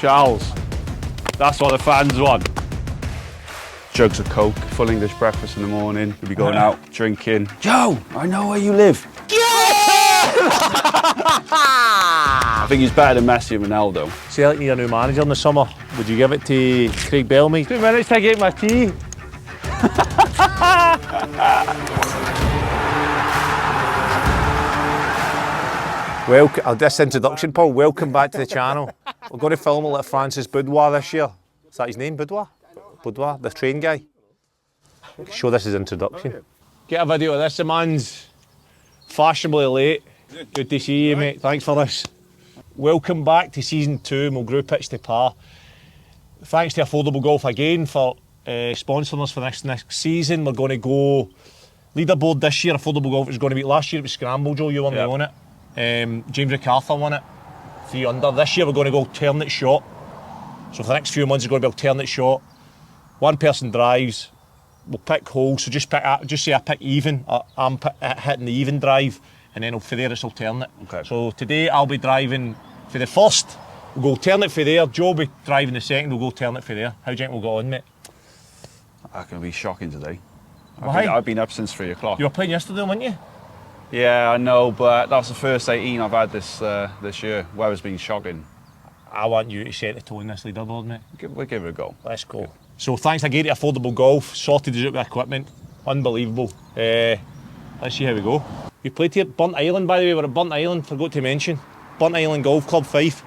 Charles. That's what the fans want. Jugs of Coke, full English breakfast in the morning. We'll be going out, drinking. Joe, I know where you live. Yeah! I think he's better than Messi and Ronaldo. Celtic need a new manager in the summer. Would you give it to Craig Bale, mate? 2 minutes to get my tea. Well, this introduction, Paul, welcome back to the channel. We're going to film a little Francis Boudoir this year. Is that his name, Boudoir? Boudoir, the train guy. Show this as introduction. Get a video of this, the man's fashionably late. Good to see you, mate. Thanks for this. Welcome back to season 2, Mulgrew Pitch to Par. Thanks to Affordable Golf again for sponsoring us for this next season. We're going to go leaderboard this year. Affordable Golf is going to be, last year it was Scramble, Joe, you won on it. James MacArthur won it, 3 under. This year we're going to go alternate shot. So for the next few months it's going to be alternate shot. One person drives, we'll pick holes, so just say I pick even, I'm hitting the even drive, and then for there it's alternate. Okay. So today I'll be driving for the first, we'll go alternate for there, Joe will be driving the second, we'll go alternate for there. How do you think we'll go on, mate? That's going to be shocking today. Why? I've been up since 3 o'clock. You were playing yesterday, weren't you? Yeah, I know, but that's the first 18 I've had this year. Weather's been shocking. I want you to set the tone in this leaderboard, mate. We'll give it a go. Let's go. So thanks again to Affordable Golf, sorted us out with equipment. Unbelievable. Let's see how we go. We played here at Burnt Island, by the way. We're at Burnt Island, forgot to mention. Burnt Island Golf Club, Fife.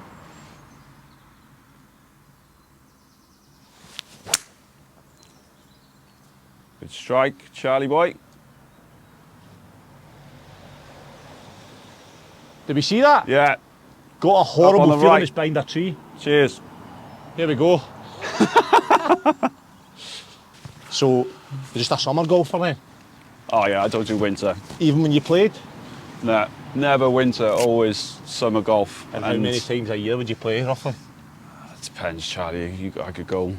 Good strike, Charlie boy. Did we see that? Yeah. Got a horrible feeling right. it's behind a tree. Cheers. Here we go. So, you're just a summer golfer then? Oh yeah, I don't do winter. Even when you played? Nah, never winter, always summer golf. And how many times a year would you play, roughly? It depends, Charlie. I could go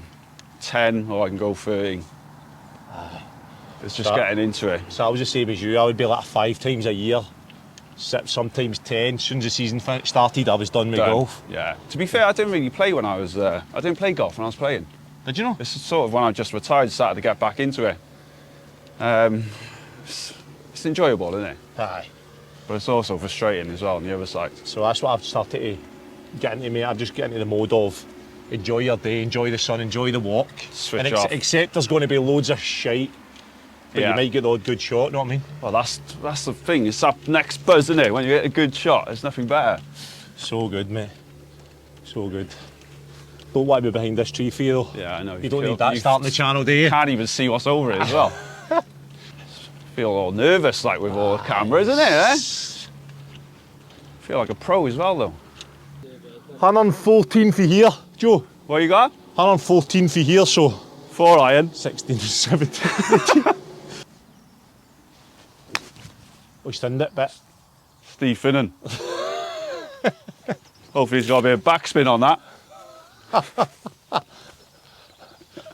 10 or I can go 30. It's just getting into it. So I was the same as you. I would be like 5 times a year. Sometimes 10. As soon as the season started, I was done with golf. Yeah. To be fair, I didn't really play when I was. I didn't play golf when I was playing. Did you know? This is sort of when I just retired, started to get back into it. It's enjoyable, isn't it? Aye. But it's also frustrating as well on the other side. So that's what I've started to get into, mate. I'm just getting into the mode of enjoy your day, enjoy the sun, enjoy the walk. Switch off. Except there's going to be loads of shite. But you might get the odd good shot, you know what I mean? Well, that's the thing. It's that next buzz, isn't it? When you get a good shot, there's nothing better. So good, mate. So good. Don't want to be behind this tree for you, though. Yeah, I know. You don't need that starting the channel, do you? Can't even see what's over it as well. Feel all nervous, like with all the cameras, isn't it? Eh? Feel like a pro as well, though. 114 for here, Joe. What you got? 114 for here, so 4 iron. 16 to 17. We stand it, but Steve Finnan. Hopefully he's got a bit of backspin on that.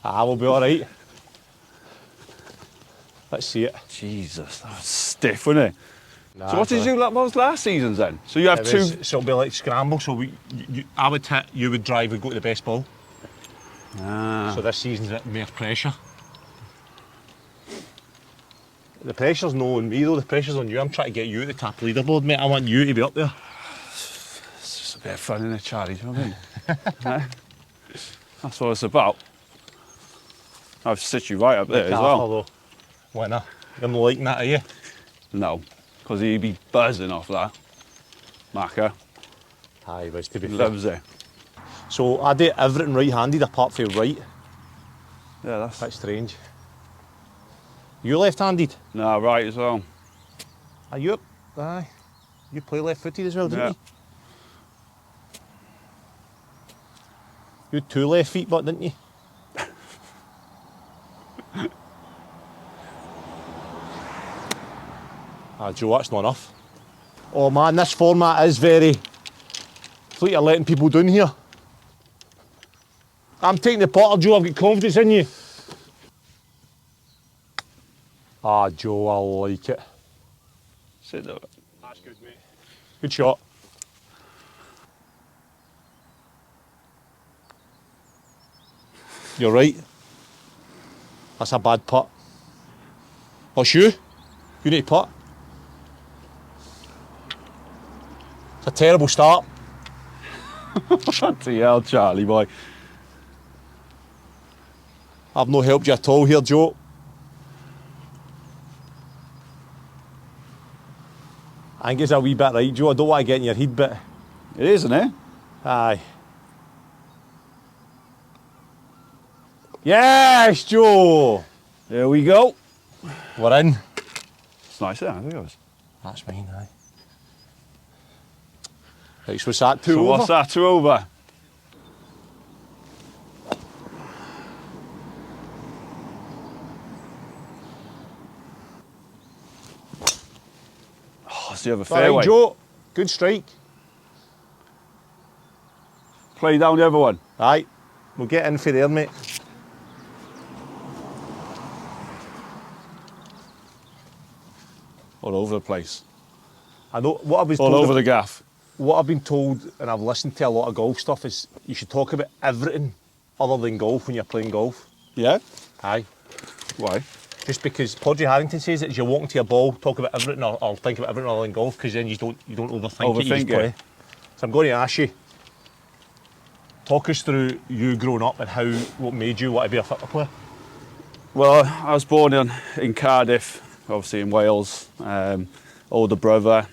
we'll be all right. Let's see it. Jesus, that was stiff, wasn't it? Nah, so what did you do? What was last season's then? So you have two. So it'll be like scramble. So I would hit, you would drive, we'd go to the best ball. So this season's a bit more pressure. The pressure's not on me though, the pressure's on you. I'm trying to get you at the top leaderboard, mate. I want you to be up there. It's just a bit of fun, isn't it, Charlie? Do you know what I mean? That's what it's about. I've sit you right up there as well. Though. Winner. You're not liking that, are you? No, because he'd be buzzing off that. Macca. Aye, but to be fair. Loves it. So I do everything right-handed apart from right. Yeah, that's strange. You left-handed? No, right as well. Are you up? Aye. You play left-footed as well, didn't you? You had 2 left feet, but didn't you? Joe, that's not enough. Oh man, this format is very... It's like you're letting people down here. I'm taking the putter, Joe, I've got confidence in you. Joe, I like it. Sit there. That's good, mate. Good shot. You're right. That's a bad putt. What's you? You need to putt. It's a terrible start. Bloody hell, Charlie boy. I've no helped you at all here, Joe. I think it's a wee bit right, Joe. I don't want to get in your head, but It is, isn't it? aye. Yes, Joe. There we go. We're in. It's nice, I think it was. That's mine, aye. Right, so what's that, 2 So over? what's that, 2 over? Oh, it's the other All fairway. right, Joe. Good strike. Play down the other one. Aye. We'll get in for there, mate. All over the place. I know what I was All told. over the gaff. What I've been told, and I've listened to a lot of golf stuff, is you should talk about everything other than golf when you're playing golf. Yeah? Aye. Why? Just because Podgy Harrington says that as you're walking to your ball, talk about everything or think about everything other than golf, because then you don't overthink it. You just Overthink play. it. So I'm going to ask you, talk us through you growing up and what made you want to be a football player. Well, I was born in Cardiff, obviously in Wales. Older brother,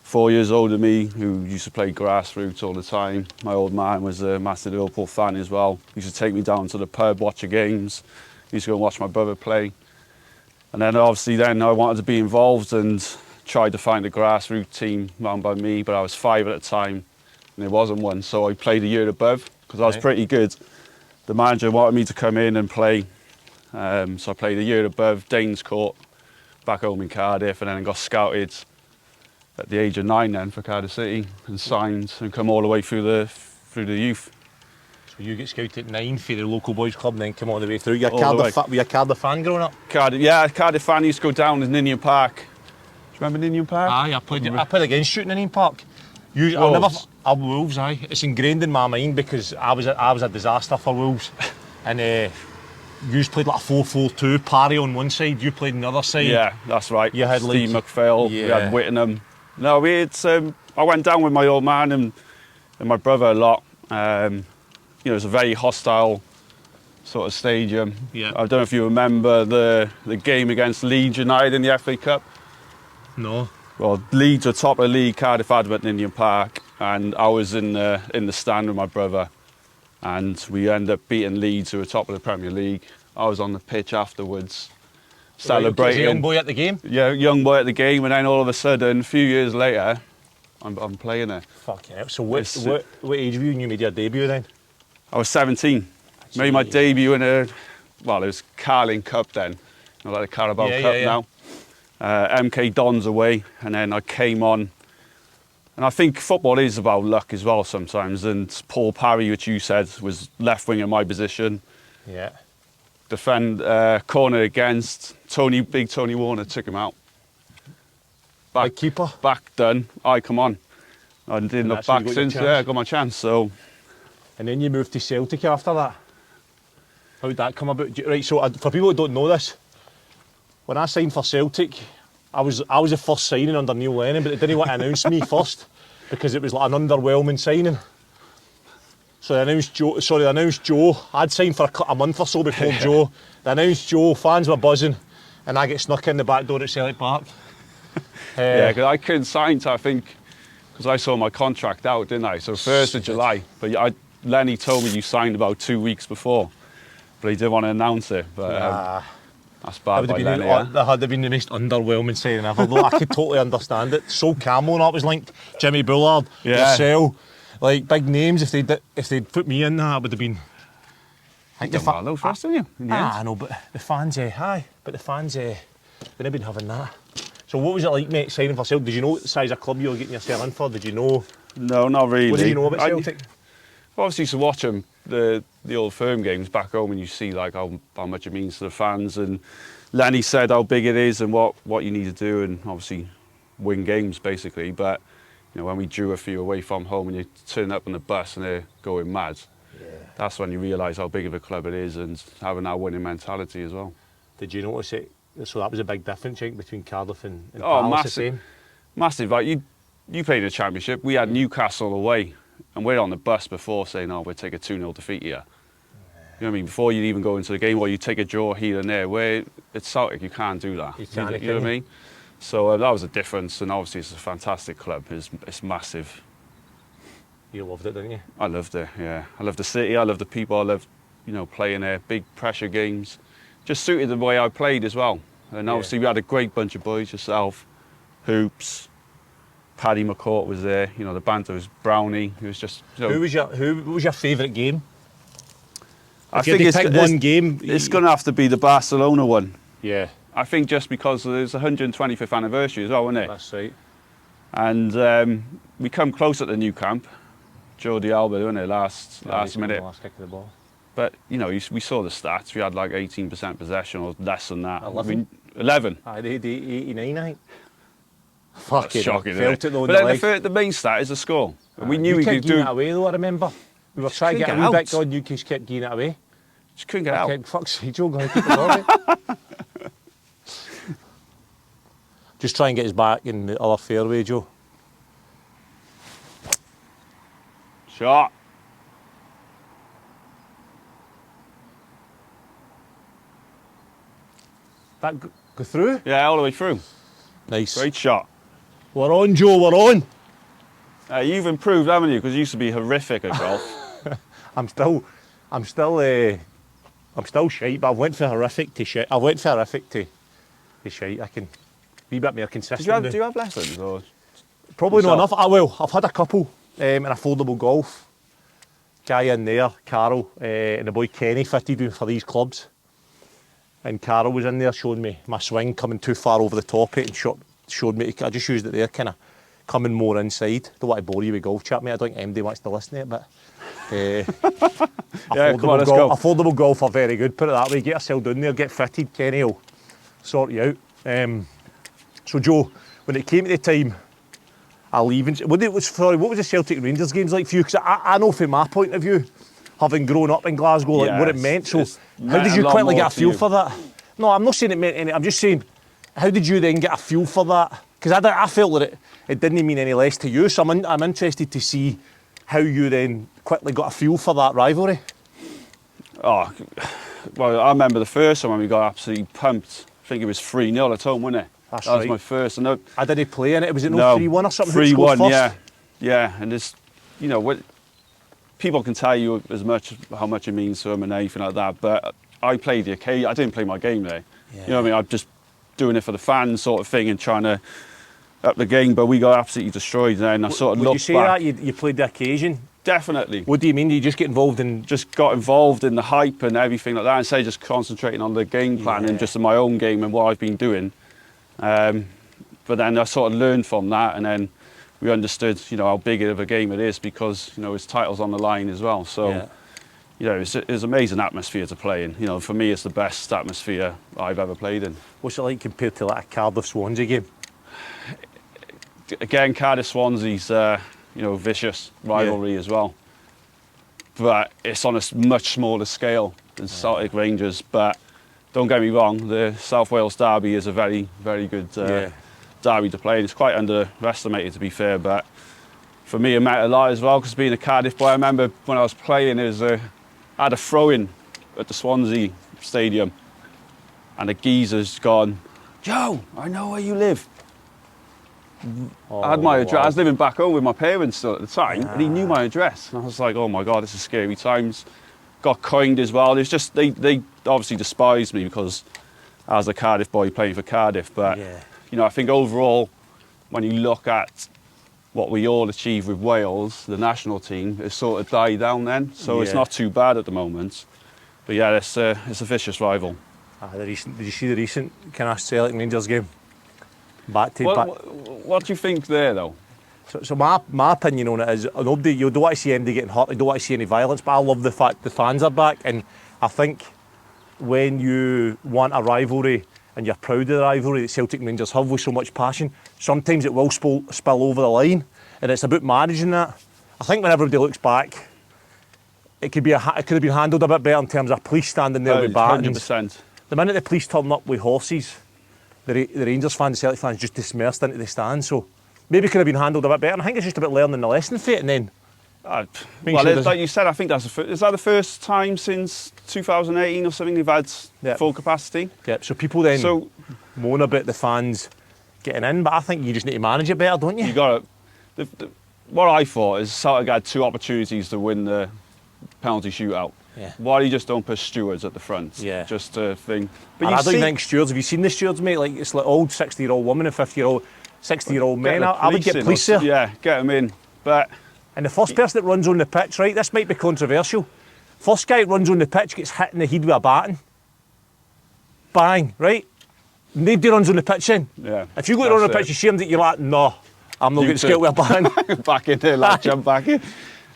4 years older than me, who used to play grassroots all the time. My old man was a massive Liverpool fan as well. He used to take me down to the pub, watch the games. He used to go and watch my brother play. And then obviously I wanted to be involved and tried to find a grassroots team run by me, but I was 5 at the time and there wasn't one. So I played a year above because I was pretty good. The manager wanted me to come in and play. So I played a year above Danes Court back home in Cardiff, and then I got scouted at the age of 9 then for Cardiff City and signed and come all the way through the youth. So you get scouted at 9 for the local boys club and then come all the way through. Were you a Cardiff fan growing up? Cardiff fan. Used to go down to Ninian Park. Do you remember Ninian Park? Aye, I played against you in Ninian Park. Wolves, aye. It's ingrained in my mind because I was a disaster for Wolves. And you played like a 4-4-2, Parry on one side, you played on the other side. Yeah, that's right. You had Steve McPhail, we had Whittingham. No, I went down with my old man and my brother a lot. You know, it's a very hostile sort of stadium. Yeah. I don't know if you remember the game against Leeds United in the FA Cup. No. Well, Leeds were top of the league, Cardiff had them at Ninian Park, and I was in the stand with my brother, and we ended up beating Leeds, who were top of the Premier League. I was on the pitch afterwards, celebrating. Was a young boy at the game? Yeah, young boy at the game, and then all of a sudden, a few years later, I'm playing there. Fucking hell. So what age were you when you made your debut then? I was 17. Made my debut in it was Carling Cup then, you know, like the Carabao Cup now. MK Dons away, and then I came on. And I think football is about luck as well sometimes. And Paul Parry, which you said, was left wing in my position. Yeah. Corner against Big Tony Warner took him out. Back keeper. Back done. Come on. I didn't look back since. Yeah, I got my chance. So. And then you moved to Celtic after that. How did that come about? Right. So for people who don't know this, when I signed for Celtic, I was the first signing under Neil Lennon, but they didn't want to announce me first because it was like an underwhelming signing. So they announced Joe. I'd signed for a month or so before Joe. They announced Joe, fans were buzzing, and I get snuck in the back door at Celtic Park. Yeah, because I couldn't sign to, I think, because I saw my contract out, didn't I? So 1st of July. But Lenny told me you signed about 2 weeks before, but he didn't want to announce it. But that's bad by Lenny. That had been the most underwhelming signing ever, though. I could totally understand it. So Camo and that was linked. Jimmy Bullard, Marcel, like big names. If they'd put me in, that would have been. I think the well, first, didn't you? I know, but the fans, they never been having that. So what was it like, mate, signing for Celtic? Did you know what size of club you were getting yourself in for? Did you know? No, not really. What did you know about Celtic? Obviously, to watch them, the old firm games back home, and you see like how much it means to the fans. And Lenny said how big it is and what you need to do, and obviously win games basically. But you know, when we drew a few away from home, and you turn up on the bus and they're going mad, that's when you realise how big of a club it is and having that winning mentality as well. Did you notice it? So that was a big difference, I think, between Cardiff and Oh, Palace, massive. the same? Massive. Like you played in the Championship. We had Newcastle away, and we're on the bus before saying, "Oh, we'll take a 2-0 defeat here." You know what I mean? Before you even go into the game, or you take a draw here and there. Where it's Celtic, you can't do that. You can't, you know what I mean? So that was a difference, and obviously it's a fantastic club. It's massive. You loved it, didn't you? I loved it. Yeah, I loved the city. I loved the people. I loved, playing there. Big pressure games. Just suited the way I played as well. And obviously we had a great bunch of boys, yourself, Hoops, Paddy McCourt was there, the banter was Brownie, who was just... Who was your favourite game? I think it's one game. It's going to have to be the Barcelona one. Yeah. I think just because there's 125th anniversary as well, isn't it? That's right. And we come close at the new camp. Jordi Alba, wasn't it, last minute. Last kick of the ball. But, we saw the stats. We had like 18% possession or less than that. 11? 11. They had 89, I think. Fucking shocking, felt it though. But then the main stat is the score. And we knew we could do it away though, I remember. We were trying to get a wee bit going, Newcastle kept giving it away. Just couldn't get out. Fuck's sake, Joe, going to keep it going. Just try and get us back in the other fairway, Joe. Shot. That go through? Yeah, all the way through. Nice. Great shot. We're on, Joe, we're on. You've improved, haven't you? Because you used to be horrific at golf. I'm still shite, but I went for horrific to shite. I went for horrific to shite. I can be a bit more consistent. Do you have lessons? Or probably not enough. I've had a couple in a foldable golf. Guy in there, Carol, and the boy Kenny fitted me for these clubs. And Carol was in there showing me my swing coming too far over the top of it and showed me, I just used it there, kind of coming more inside. Don't want to bore you with golf chat, mate. I don't think MD wants to listen to it, but affordable golf are very good, put it that way. Get yourself down there, get fitted, Kenny will sort you out. So Joe, when it came to the time of leaving, what was the Celtic Rangers games like for you? Because I know from my point of view, having grown up in Glasgow, like what it meant. So how did you quickly get a feel for that? No, I'm not saying it meant anything. I'm just saying, how did you then get a feel for that? Because I felt that it didn't mean any less to you. So I'm interested to see how you then quickly got a feel for that rivalry. Oh, well, I remember the first time when we got absolutely pumped. I think it was 3-0 at home, wasn't it? That's that right. was my first. And I didn't play in it. Was it no 3-1 or something? 3-1, yeah. Yeah, and there's, what people can tell you how much it means to them and anything like that, but I played the occasion. I didn't play my game there. Yeah. You know what I mean? I'm just doing it for the fans sort of thing and trying to up the game, but we got absolutely destroyed there, and I sort of looked back. Would you say that you played the occasion? Definitely. What do you mean? Did you just get involved in... Just got involved in the hype and everything like that, instead of just concentrating on the game plan and just in my own game and what I've been doing. But then I sort of learned from that, and then we understood, how big of a game it is because, his title's on the line as well. So, it's an amazing atmosphere to play in. For me, it's the best atmosphere I've ever played in. What's it like compared to like a Cardiff-Swansea game? Again, Cardiff-Swansea's, vicious rivalry as well. But it's on a much smaller scale than Celtic Rangers. But don't get me wrong, the South Wales derby is a very, very good derby to play. It's quite underestimated, to be fair, but for me it meant a lot as well, because being a Cardiff boy, I remember when I was playing, I had a throw-in at the Swansea Stadium, and the geezer's gone, "Joe, I know where you live." I had my address. I was living back home with my parents still at the time, and he knew my address. And I was like, "Oh my God, this is scary times." Got coined as well. It's just they obviously despised me because I was a Cardiff boy playing for Cardiff. But I think overall, when you look at what we all achieved with Wales, the national team, it sort of died down then. So it's not too bad at the moment. But yeah, it's a vicious rival. Did you see the recent kind of Celtic Rangers game? Back. What do you think there, though? So my opinion on it is, you don't want to see anybody getting hurt, you don't want to see any violence, but I love the fact the fans are back, and I think when you want a rivalry and you're proud of the rivalry that Celtic Rangers have with so much passion, sometimes it will spill over the line, and it's about managing that. I think when everybody looks back, it could have been handled a bit better in terms of police standing there with batons. 100%. The minute the police turn up with horses, the Rangers fans, the Celtic fans just dispersed into the stand. So maybe it could have been handled a bit better. And I think it's just about learning the lesson for it, and then. Well, sure like you said, I think is that the first time since 2018 or something they've had full capacity? Yep. So people then moan about the fans getting in, but I think you just need to manage it better, don't you? You got to. What I thought is Celtic had 2 opportunities to win the penalty shootout. Yeah. Why you just don't put stewards at the front? Yeah. Just a thing. But I don't think stewards. Have you seen the stewards, mate? Like it's like old 60-year-old women and 50-year-old, 60-year-old men. I would get police there. Yeah, get them in. But. And the first person that runs on the pitch, right, this might be controversial. First guy that runs on the pitch gets hit in the head with a baton. Bang, right? Nobody runs on the pitch in. Yeah. If you go to run on the pitch, you see him, you're like, no, I'm not going to skate with a baton. Back in there, like jump back in.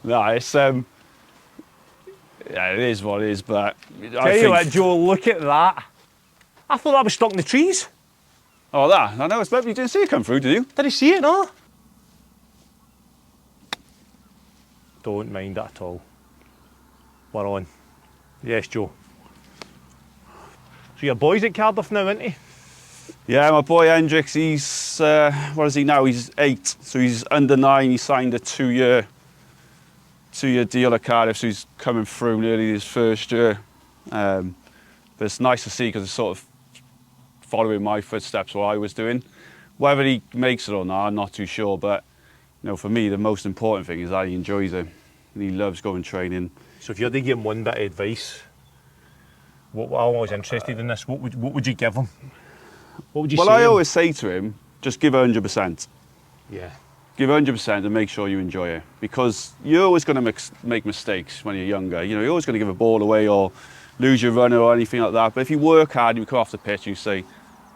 No, it's yeah, it is what it is, but Tell you what, Joe, look at that. I thought that was stuck in the trees. Oh, that? I know, it's lovely. You didn't see it come through, did you? Did you see it, no? Don't mind it at all. We're on. Yes, Joe. So your boy's at Cardiff now, isn't he? Yeah, my boy Hendricks, he's, what is he now? He's 8, so he's under 9. He signed a 2-year deal at Cardiff, so he's coming through nearly his first year. But it's nice to see because it's sort of following my footsteps, what I was doing. Whether he makes it or not, I'm not too sure, but you know, for me, the most important thing is that he enjoys it and he loves going training. So if you had to give him one bit of advice, I'm always interested in this, what would you give him? What would you say? Well, I always say to him, just give 100%. Yeah. Give 100% and make sure you enjoy it, because you're always going to make mistakes when you're younger. You know, you're always going to give a ball away or lose your runner or anything like that. But if you work hard and you come off the pitch, you say,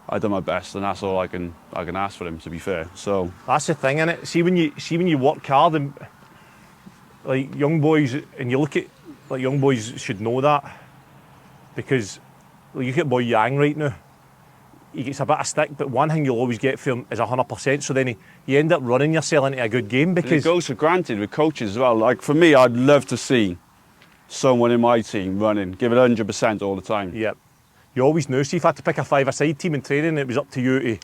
I've done my best, and that's all I can ask for him, to be fair. So that's the thing, innit? See when you work hard, and like young boys, and you look at like young boys should know that, because like, you get boy Yang right now. He gets a bit of stick, but one thing you'll always get from him is 100%. So then you end up running yourself into a good game, because and it goes for granted with coaches as well. Like for me, I'd love to see someone in my team running, give it 100% all the time. Yep. You always knew. See, if I had to pick a 5-a-side team in training, it was up to you to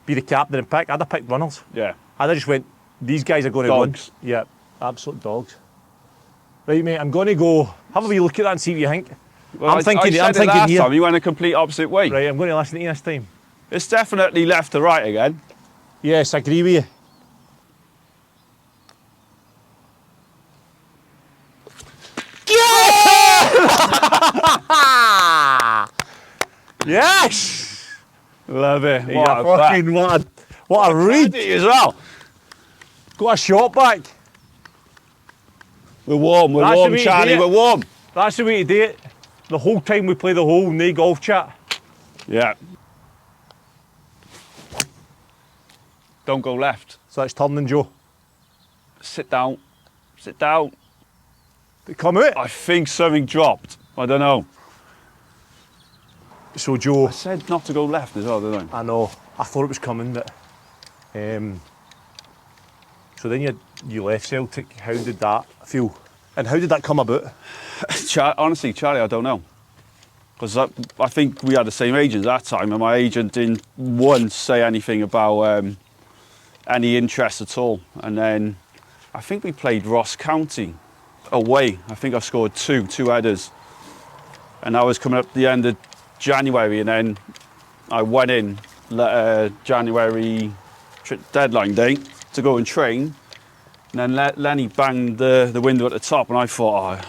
be the captain and pick. I'd have picked runners. Yeah. I'd have just went, these guys are going to run. Yeah, absolute dogs. Right, mate, I'm going to go have a wee look at that and see what you think. Well, I'm thinking last time you went a complete opposite way. Right, I'm going to listen to you this time. It's definitely left to right again. Yes, I agree with you. Yes! Love it. What a read as well. Got a shot back. We're warm, Charlie, we're warm. That's the way to do it. The whole time we play the whole no golf chat. Yeah. Don't go left. So it's turning, Joe. Sit down. Sit down. Did it come out? I think something dropped. I don't know. So Joe, I said not to go left as well, didn't I? I know. I thought it was coming, but so then you left Celtic. How did that feel? And how did that come about? Honestly, Charlie, I don't know. Because I think we had the same agent at that time, and my agent didn't once say anything about any interest at all. And then I think we played Ross County away. I think I scored two headers. And I was coming up the end of January, and then I went in January deadline day to go and train. And then Lenny banged the window at the top, and I thought, I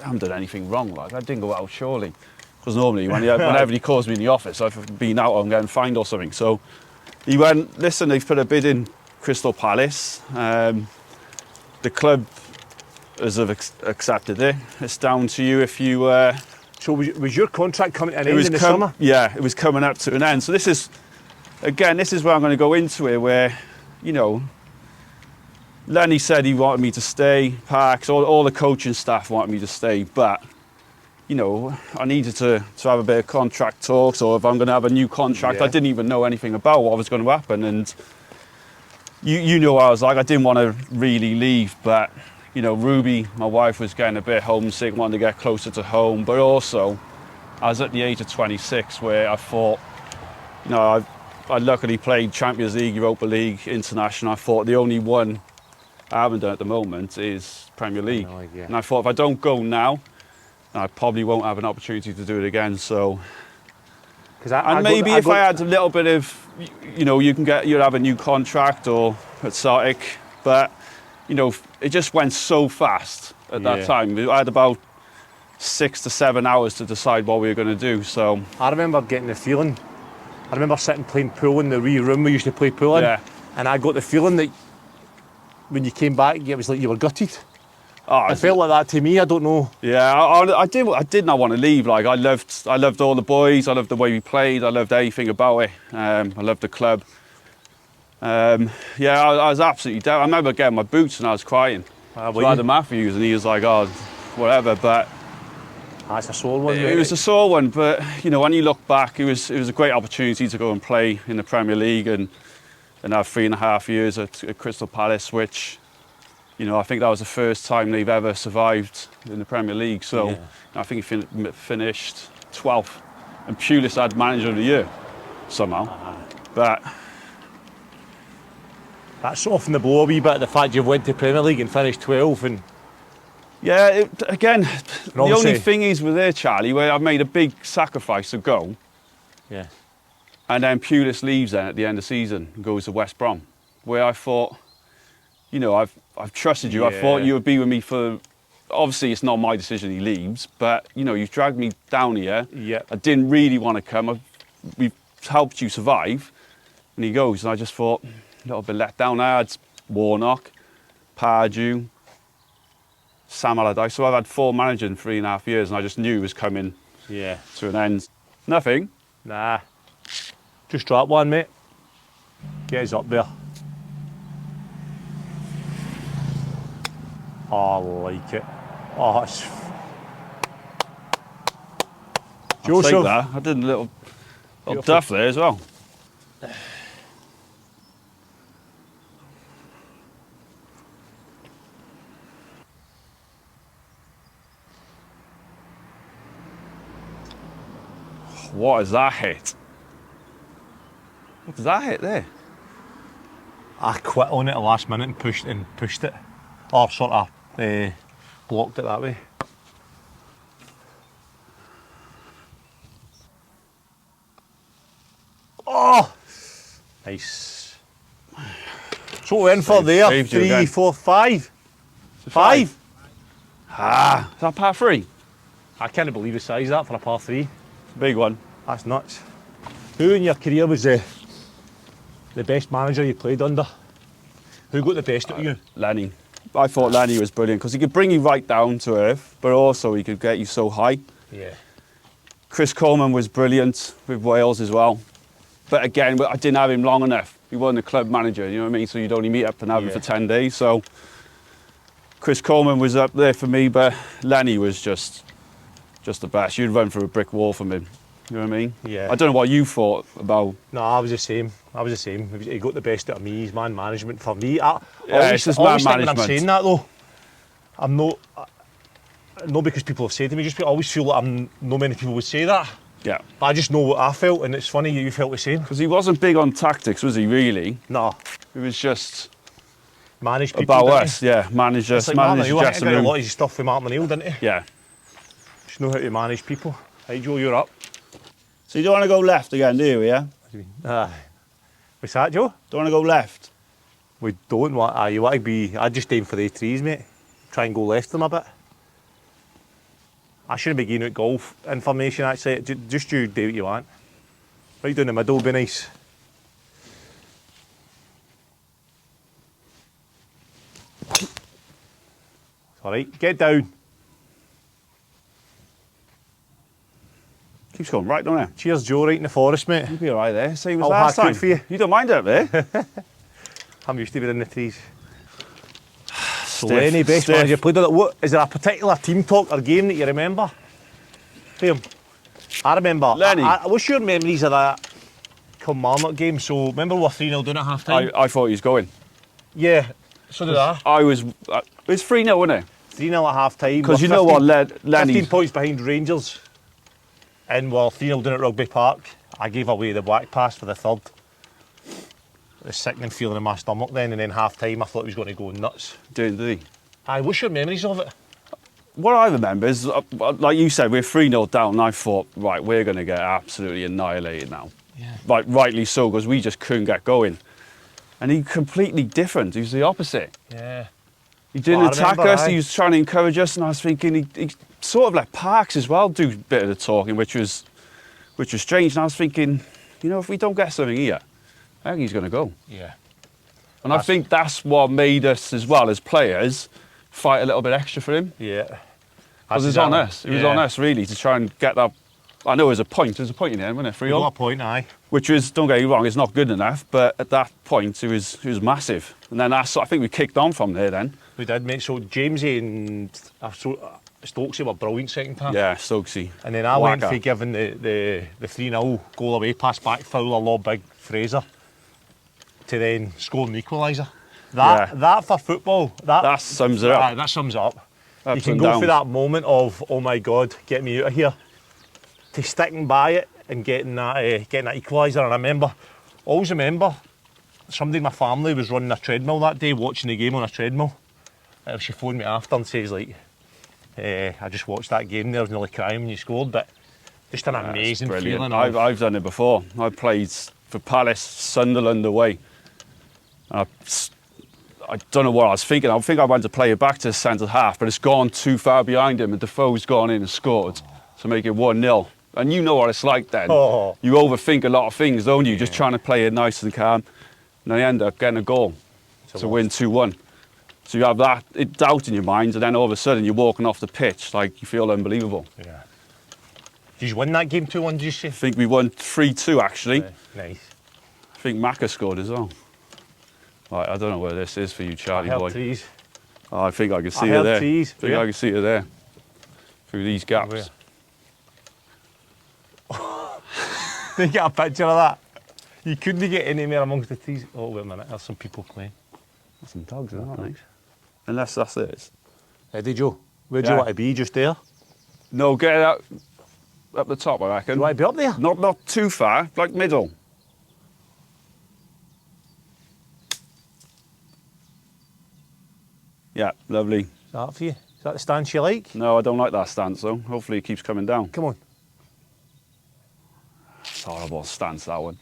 haven't done anything wrong. Like, I didn't go out, surely. Because normally, whenever he calls me in the office, I've been out, I'm getting fined or something. So he went, listen, they've put a bid in Crystal Palace. The club has accepted it. It's down to you if you... So was your contract coming to an end in the summer? Yeah, it was coming up to an end. So this is where I'm going to go into it, where, you know, Lenny said he wanted me to stay, Parks, all the coaching staff wanted me to stay, but, you know, I needed to have a bit of contract talks, or if I'm going to have a new contract, I didn't even know anything about what was going to happen, and you know what I was like, I didn't want to really leave, but you know, Ruby, my wife, was getting a bit homesick, wanted to get closer to home, but also I was at the age of 26 where I thought, you know, I luckily played Champions League, Europa League, International. I thought the only one I haven't done at the moment is Premier League. And I thought if I don't go now, I probably won't have an opportunity to do it again. So, and maybe if I had a little bit of, you know, you'd have a new contract or at Celtic, but you know, it just went so fast at that time. I had about 6 to 7 hours to decide what we were going to do. So I remember getting the feeling. I remember sitting playing pool in the wee room we used to play pool in, and I got the feeling that when you came back, it was like you were gutted. Oh, it felt like that to me. I don't know. Yeah, I did not want to leave. Like I loved all the boys. I loved the way we played. I loved everything about it. I loved the club. I was absolutely down. I remember getting my boots and I was crying. So I had the Matthews and he was like, "Oh, whatever." But that's a sore one. It was a sore one, but you know, when you look back, it was a great opportunity to go and play in the Premier League and have 3.5 years at Crystal Palace, which, you know, I think that was the first time they've ever survived in the Premier League. So I think he finished 12th, and Pulis had Manager of the Year somehow. But that softened the blow a wee bit. The fact you went to Premier League and finished 12th and. Yeah, again, the only thing is with there, Charlie, where I've made a big sacrifice to go. Yeah. And then Pulis leaves then at the end of the season and goes to West Brom, where I thought, you know, I've trusted you. I thought you would be with me for. Obviously, it's not my decision he leaves, but you know, you've dragged me down here. Yeah. I didn't really want to come. We've helped you survive, and he goes, and I just thought a little bit let down. I had Warnock, Pardew, Sam Allardyce. So I've had 4 managers in 3.5 years, and I just knew it was coming to an end. Nothing. Nah. Just drop one, mate. Get us up there. Oh, I like it. Oh, it's... I'll take that. I did a little duff there as well. What is that hit? What does that hit there? I quit on it at the last minute and pushed it. Or sort of blocked it that way. Oh! Nice. So we're in for there. 3, 4, 5. 5. Ah, is that par 3? I can't believe the size of that for a par 3. Big one. That's nuts. Who in your career was the best manager you played under? Who got the best out of you? Lenny. I thought Lenny was brilliant because he could bring you right down to earth, but also he could get you so high. Yeah. Chris Coleman was brilliant with Wales as well. But again, I didn't have him long enough. He wasn't a club manager, you know what I mean? So you'd only meet up and have him for 10 days. So Chris Coleman was up there for me, but Lenny was just the best. You'd run through a brick wall from him. You know what I mean? Yeah. I don't know what you thought about. No, I was the same. He got the best out of me. He's man management for me. It's just man management. When I'm saying that though, I'm not. Not because people have said to me. Just I always feel like not many people would say that. Yeah. But I just know what I felt, and it's funny you felt the same. Because he wasn't big on tactics, was he? Really? No. It was just manage people. About us, yeah. Manage us. Like manage the dressing room. A lot of his stuff with Martin O'Neill, didn't he? Yeah. Just know how to manage people. Hey Joe, you're up. So you don't want to go left again, do you? Yeah. What's that, Joe? Don't want to go left. We don't want. You want to be. I just aim for the trees, mate. Try and go left them a bit. I shouldn't be giving out golf information. Actually, just you do what you want. Right down the middle would be nice. All right, get down. Keeps going right, doesn't it? Cheers, Joe. Right in the forest, mate. You'll be all right there. Same as I'll last hack time. it for you. You don't mind up there? I'm used to being in the trees. So Lenny, best manager played on it. What is there a particular team talk or game that you remember? Liam, I remember. Lenny. What's your memories of that Kilmarnock game? So remember we were 3-0 down at half time? I thought he was going. Yeah. So did I. It was 3-0, wasn't it? 3-0 at half time. Because you know what, Lenny. 15 points behind Rangers. And we're 3-0 down at Rugby Park. I gave away the whack pass for the third. The sickening feeling in my stomach then, and then half time I thought he was going to go nuts. Did he? Aye, what's your memories of it? What I remember is, like you said, we're 3-0 down, and I thought, right, we're going to get absolutely annihilated now. Yeah. Like, rightly so, because we just couldn't get going. And he completely different. He was the opposite. Yeah. He didn't Well, I attack remember, us, aye. he was trying to encourage us, and I was thinking, he sort of let Parks as well do a bit of the talking, which was strange. And I was thinking, you know, if we don't get something here, I think he's going to go. Yeah. And I think that's what made us, as well as players, fight a little bit extra for him. Yeah. Because it was on us. It was on us, really, to try and get that. I know it was a point. There was a point in the end, wasn't it? 3-0. We got a point, aye. Which was, don't get me wrong, it's not good enough, but at that point, it was massive. And then I think we kicked on from there then. We did, mate. So Jamesy and Stokesy were brilliant second half. Yeah, Stokesy. And then I went Whacker. for giving the 3-0 goal away pass back Fowler, Law, Big Fraser to then score an equaliser. That for football, that sums it up. Aye, that sums it up. Ups You can and go downs. for that moment of, oh my God, get me out of here, to sticking by it and getting that equaliser. And I always remember, somebody in my family was running a treadmill that day, watching the game on a treadmill. And she phoned me after and says, like, I just watched that game there, I was nearly crying when you scored, but just an amazing Brilliant. feeling. I've done it before. I played for Palace, Sunderland away. And I don't know what I was thinking. I think I went to play it back to the centre half, but it's gone too far behind him, and Defoe's gone in and scored to make it 1-0. And you know what it's like then. Oh. You overthink a lot of things, don't you? Just trying to play it nice and calm. And they end up getting a goal to win 2-1. So you have that doubt in your mind, and then all of a sudden you're walking off the pitch like you feel unbelievable. Yeah. Did you win that game 2-1, did you say? I think we won 3-2 actually. Nice. I think Macca scored as well. Right, I don't know where this is for you, Charlie I heard boy. trees. Oh, I think I can see I you heard there. trees. I think I can see you there. Through these gaps. Where? Did you get a picture of that? You couldn't get anywhere amongst the trees. Oh, wait a minute, there's some people playing. There's some dogs, isn't there? Unless that's it. Eddie Joe, where do you Yeah. want to be? Just there? No, get it up the top, I reckon. Do you want to be up there? Not too far, like middle. Yeah, lovely. Is that for you? Is that the stance you like? No, I don't like that stance though. Hopefully it keeps coming down. Come on. It's a horrible stance, that one.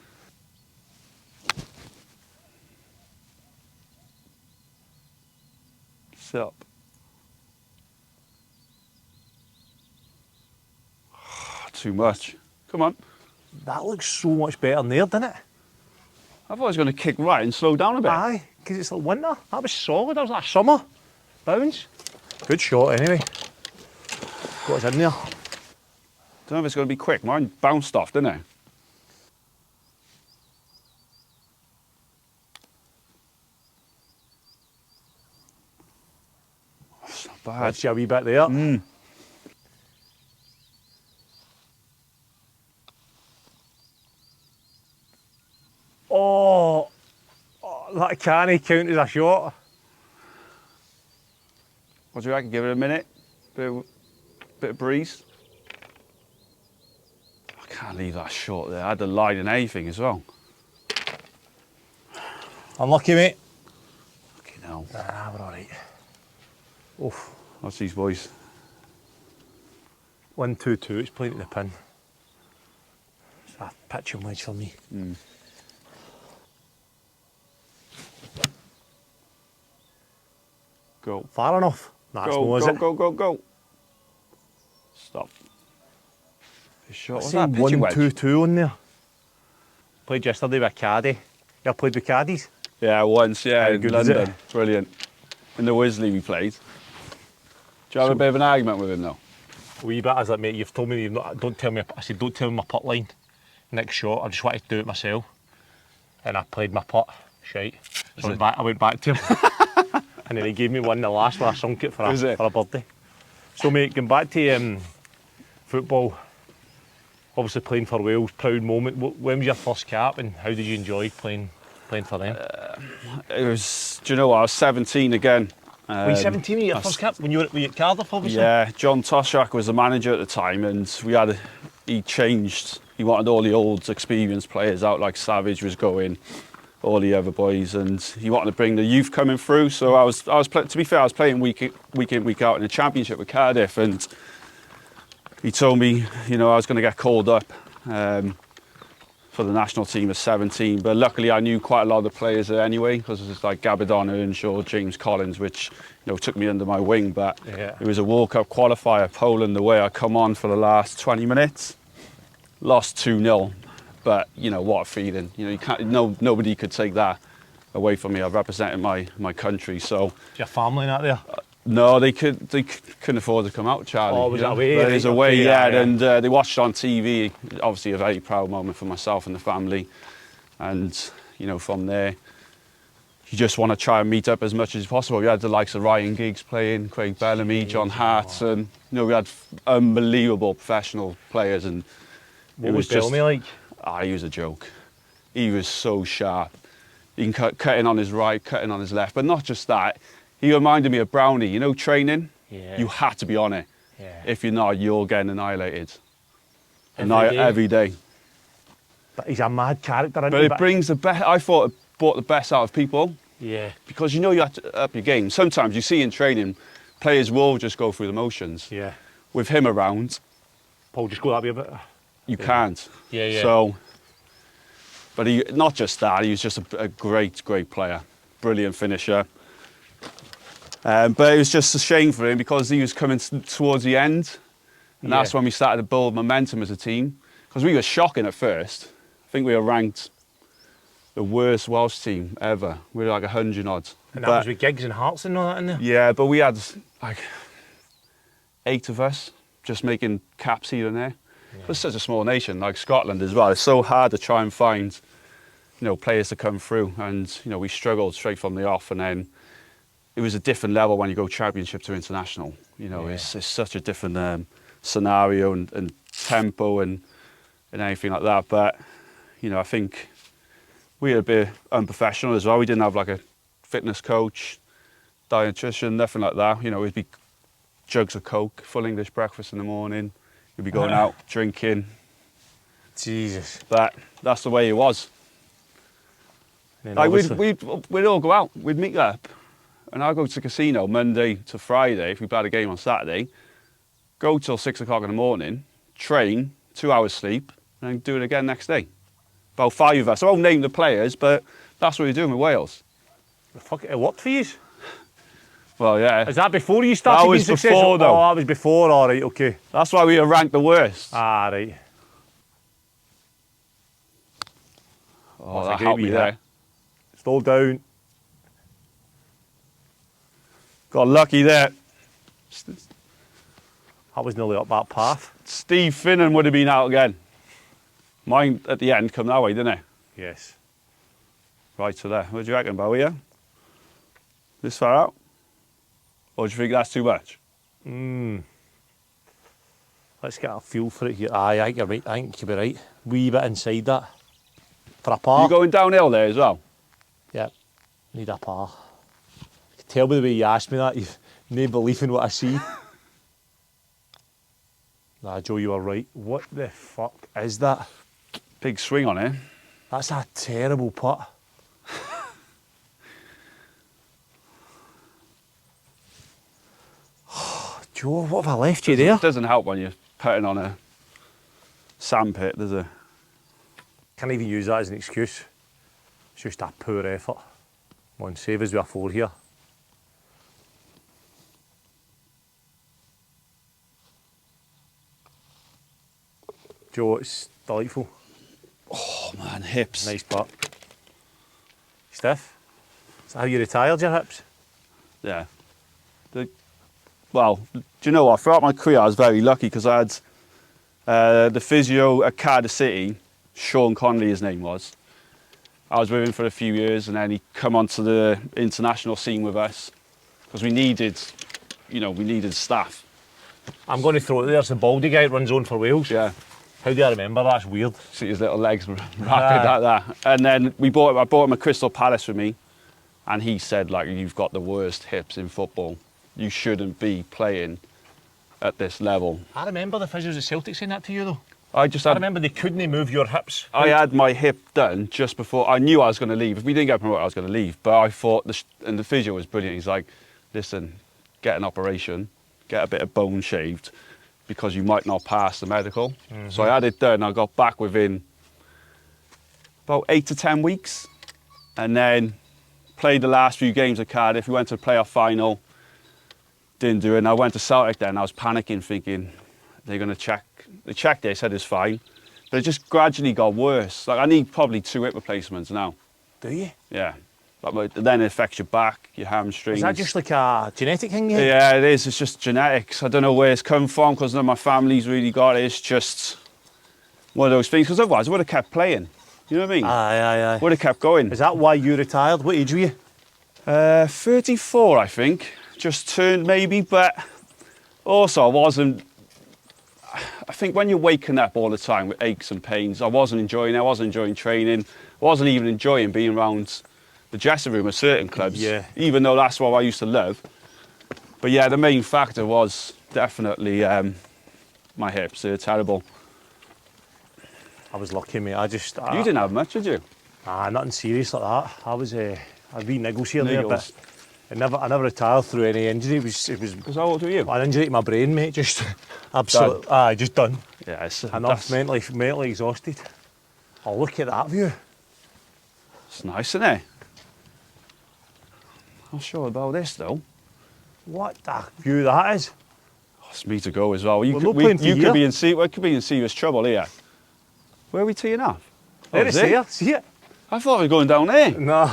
Sit up. Too much. Come on. That looks so much better than there, doesn't it? I thought I was going to kick right and slow down a bit. Aye, because it's like winter. That was solid. That was like summer. Bounce. Good shot anyway. Got us in there. Don't know if it's going to be quick. Mine bounced off, didn't it? It's not bad. That's you a wee bit there. Oh, that can't count as a shot. What do you reckon? Give it a minute. Bit of breeze. I can't leave that short there. I had the line and everything as well. Unlucky, mate. Fucking hell. Ah, we're all right. Oof. What's these boys? 1-2-2. It's playing to the pin. It's a pitching wedge for me. Go. Far enough. That's Go, no, is go, it? go, go, go. Stop. It's short. I What's seen that? Pitching wedge? 1-2-2 on there. Played yesterday with a caddy. You ever played with caddies? Yeah, once, yeah, How in good is it? London. Brilliant. In the Wisley we played. Do you have a bit of an argument with him though? A wee bit. I was like, mate, you've told me you've not. Don't tell me. I said, don't tell me my putt line. Next shot, I just wanted to do it myself, and I played my putt shite. So I went back to him, and then he gave me one in the last where I sunk it for a birdie. So, mate, going back to football. Obviously playing for Wales, proud moment. When was your first cap, and how did you enjoy playing playing for them? It was, do you know what, I was 17 again. Were you 17 at your first cap when you were at Cardiff, obviously? Yeah, John Toshak was the manager at the time, and he changed. He wanted all the old experienced players out, like Savage was going, all the other boys, and he wanted to bring the youth coming through. So to be fair, I was playing week in, week out in the championship with Cardiff, and he told me, you know, I was going to get called up for the national team at 17, but luckily I knew quite a lot of the players there anyway, because it was like Gabadon, Earnshaw, James Collins, which, you know, took me under my wing. But it was a World Cup qualifier, Poland, the way I come on for the last 20 minutes, lost 2-0, but you know, what a feeling. You know, you can't, nobody could take that away from me. I've represented my country. So Is your family not there? no, they couldn't afford to come out, Charlie. Oh, was that away? It was away, Okay, yeah. yeah. And they watched on TV. Obviously, a very proud moment for myself and the family. And you know, from there, you just want to try and meet up as much as possible. We had the likes of Ryan Giggs playing, Craig Bellamy, John Hart, and you know, we had unbelievable professional players. And What was Bellamy like? He was a joke. He was so sharp. He can cutting on his right, cutting on his left, but not just that. He reminded me of Brownie. You know, training. Yeah. You had to be on it. Yeah. If you're not, you're getting annihilated. Every day. Every day. But he's a mad character, isn't But he? it brings the best. I thought it brought the best out of people. Yeah. Because you know you have to up your game. Sometimes you see in training, players will just go through the motions. Yeah. With him around, Paul, just go that way a bit. you can't. Yeah, yeah. So, but he, not just that, he was just a great player. Brilliant finisher. But it was just a shame for him because he was coming towards the end. And that's when we started to build momentum as a team. Because we were shocking at first. I think we were ranked the worst Welsh team ever. We were like 100 odd. And that was with Giggs and Hearts and all that in there? Yeah, but we had like 8 of us just making caps here and there. Yeah. It's such a small nation, like Scotland as well. It's so hard to try and find, you know, players to come through. And, you know, we struggled straight from the off. And then it was a different level when you go championship to international. You know, it's such a different scenario and tempo and anything like that. But, you know, I think we were a bit unprofessional as well. We didn't have like a fitness coach, dietitian, nothing like that. You know, we'd be jugs of Coke, full English breakfast in the morning. We'd be going out, drinking. Jesus. But that's the way it was. Like we'd all go out, we'd meet up. And I'll go to the casino Monday to Friday, if we had a game on Saturday, go till 6 o'clock in the morning, train, 2 hours sleep, and then do it again next day. About 5 of us. I won't name the players, but that's what we're doing with Wales. Fuck it, it worked for you? Well, yeah. Is that before you started being successful? That was before, though. Oh, that was before, all right, okay. That's why we were ranked the worst. Ah, right. Oh, that helped me there. Slow down. Got lucky there. That was nearly up that path. Steve Finnan would have been out again. Mine at the end come that way, didn't it? Yes. Right to there. What do you reckon, Bowie? Yeah? This far out? Or do you think that's too much? Let's get a feel for it here. Aye, I think you're right. I think you'll be right. Wee bit inside that. For a par. You going downhill there as well? Yeah. Need a par. You can tell by the way you asked me that, you've no belief in what I see. Nah, Joe, you were right. What the fuck is that? Big swing on it. That's a terrible putt. Joe, what have I left you there? It doesn't help when you're putting on a sandpit, does it? Can't even use that as an excuse. It's just a poor effort. Come on, save us with a 4 here. Joe, it's delightful. Oh man, hips. Nice putt. Stiff? Is that how you retired your hips? Yeah. Well, do you know what? Throughout my career, I was very lucky because I had the physio at Cardiff City, Sean Conley, his name was. I was with him for a few years, and then he come onto the international scene with us because we needed, you know, we needed staff. I'm going to throw it there. It's the Baldy guy that runs on for Wales. Yeah. How do I remember? That's weird. See his little legs rapid like that. And then I bought him a Crystal Palace for me, and he said, like, you've got the worst hips in football. You shouldn't be playing at this level. I remember the physios at Celtic saying that to you though. I remember they couldn't move your hips. I had my hip done just before. I knew I was going to leave. If we didn't get promoted, I was going to leave. But I thought, and the physio was brilliant. He's like, listen, get an operation, get a bit of bone shaved, because you might not pass the medical. So I had it done. I got back within about 8 to 10 weeks, and then played the last few games at Cardiff. We went to the playoff final, didn't do it. And I went to Celtic then. I was panicking, thinking they're going to check. They checked it, they said it's fine, but it just gradually got worse. Like, I need probably 2 hip replacements now. Do you? Yeah. But then it affects your back, your hamstrings. Is that just like a genetic thing? Yeah, it is. It's just genetics. I don't know where it's come from, because none of my family's really got it. It's just one of those things. Because otherwise, I would have kept playing. You know what I mean? Aye. Would have kept going. Is that why you retired? What age were you? 34, I think. Just turned maybe, but also I wasn't. I think when you're waking up all the time with aches and pains, I wasn't enjoying it. I wasn't enjoying training. I wasn't even enjoying being around the dressing room at certain clubs, even though that's what I used to love. But yeah, the main factor was definitely my hips. They're terrible. I was lucky, mate. You didn't have much, did you? Nothing serious like that. I was a wee niggles here and there, but I never retired through any injury. It was. Because how old were you? An injury to my brain, mate. Just absolutely. Just done. Yeah, it's enough. Mentally exhausted. Oh, look at that view. It's nice, isn't it? Not sure about this though. What the view that is? Oh, it's me to go as well. You could be in serious trouble here. Where are we teeing off? There it's here. See it? I thought we were going down there. No.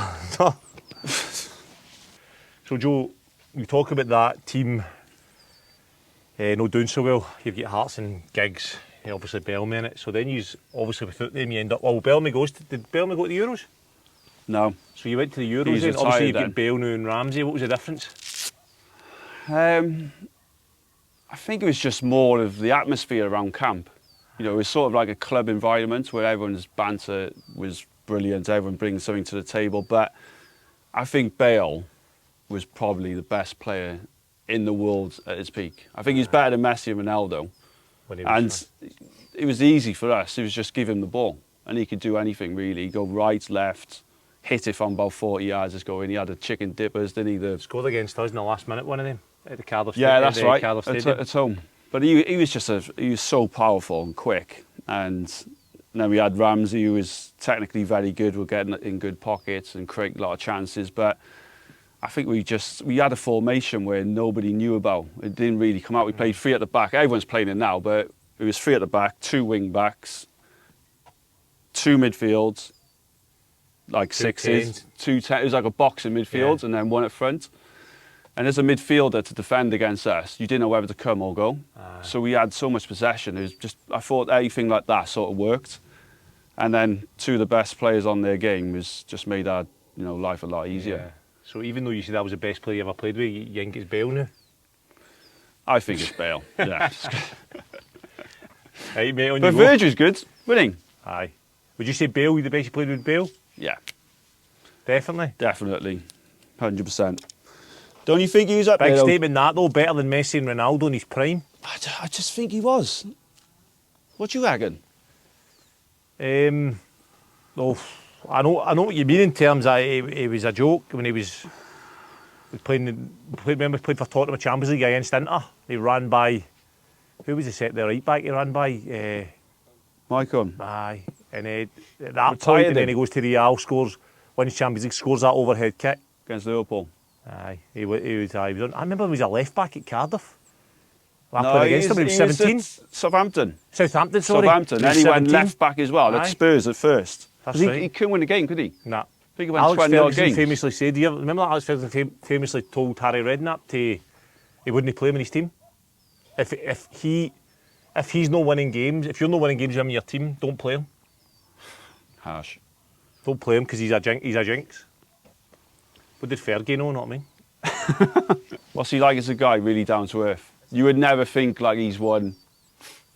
So Joe, you talk about that team not doing so well. You've got Hearts and Giggs, obviously Bellamy in it. So then you obviously without them you end up. Well, Bellamy did Bellamy go to the Euros? No. So you went to the Euros then. Obviously you've got Bale now and Ramsey. What was the difference? I think it was just more of the atmosphere around camp. You know, it was sort of like a club environment where everyone's banter was brilliant. Everyone brings something to the table. But I think Bale was probably the best player in the world at his peak. I think he's better than Messi and Ronaldo. And it was easy for us. It was just give him the ball. And he could do anything, really. He'd go right, left, hit it from about 40 yards, just go in. He had the chicken dippers, didn't he? Scored against us in the last minute, one of them, at the Cardiff Stadium. Yeah, that's right, Stadium. at home. But he was so powerful and quick. And then we had Ramsey, who was technically very good. We're getting in good pockets and create a lot of chances. But I think we had a formation where nobody knew about. It didn't really come out. We played 3 at the back. Everyone's playing it now, but it was 3 at the back, 2 wing backs, 2 midfields, like 6s, 2 10s. It was like a box in midfield and then 1 at front. And as a midfielder to defend against us, you didn't know whether to come or go. So we had so much possession. It was just, I thought anything like that sort of worked. And then 2 of the best players on their game was just made our life a lot easier. Yeah. So even though you said that was the best player you ever played with, you think it's Bale now? I think it's Bale, yeah. Right, mate, on but Virgil's good, winning. Aye. Would you say Bale, the best you played with Bale? Yeah. Definitely? Definitely, 100%. Don't you think he was up there? Big statement that though, better than Messi and Ronaldo in his prime? I just think he was. What do you reckon? Well, I know what you mean in terms of it was a joke when he was playing for Tottenham Champions League against Inter. He ran by, who was the set there right back he ran by? Maicon. Aye. And at that point, and then he goes to Real, wins Champions League, scores that overhead kick. Against Liverpool. Aye. He was I remember he was a left back at Cardiff. I played against him when he was 17. Southampton. Southampton, sorry. Southampton. Then he went left back as well, at Spurs at first. That's right. He couldn't win the game, could he? Nah. I think he went Alex 20 Ferguson games. famously said, remember that Alex Ferguson famously told Harry Redknapp he wouldn't play him in his team? If he's not winning games, if you're not winning games in your team, don't play him. Harsh. Don't play him because he's a jinx. What did Fergie know, not me? What's he like as a guy, really down to earth? You would never think like he's won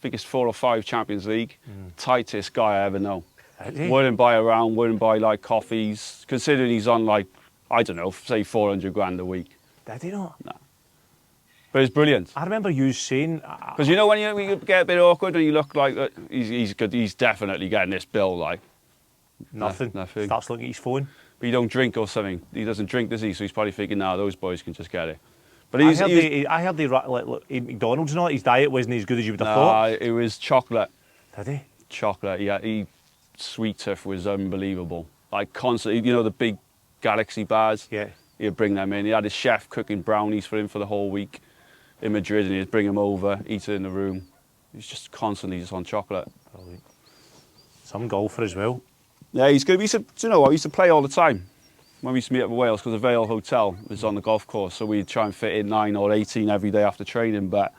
think it's 4 or 5 Champions League. Tightest guy I ever know. Is he? Wouldn't buy a round, wouldn't buy like coffees, considering he's on like, I don't know, say 400 grand a week. Did he not? No. But it's brilliant. I remember you saying... Because you know when you get a bit awkward and you look like, he's good, he's definitely getting this bill, like. Nothing. Nothing. Starts looking at his phone. But he don't drink or something. He doesn't drink, does he? So he's probably thinking, nah, those boys can just get it. But I heard they like McDonald's and all, his diet wasn't as good as you would have thought. It was chocolate. Did he? Chocolate, yeah. Sweet stuff was unbelievable. Like constantly, you know the big Galaxy bars? Yeah. He'd bring them in. He had his chef cooking brownies for him for the whole week in Madrid, and he'd bring them over, eat it in the room. He's just constantly just on chocolate. Brilliant. Some golfer as well. Yeah, he's good. Do you know what? We used to play all the time when we used to meet up in Wales, because the Vale Hotel was on the golf course, so we'd try and fit in 9 or 18 every day after training, but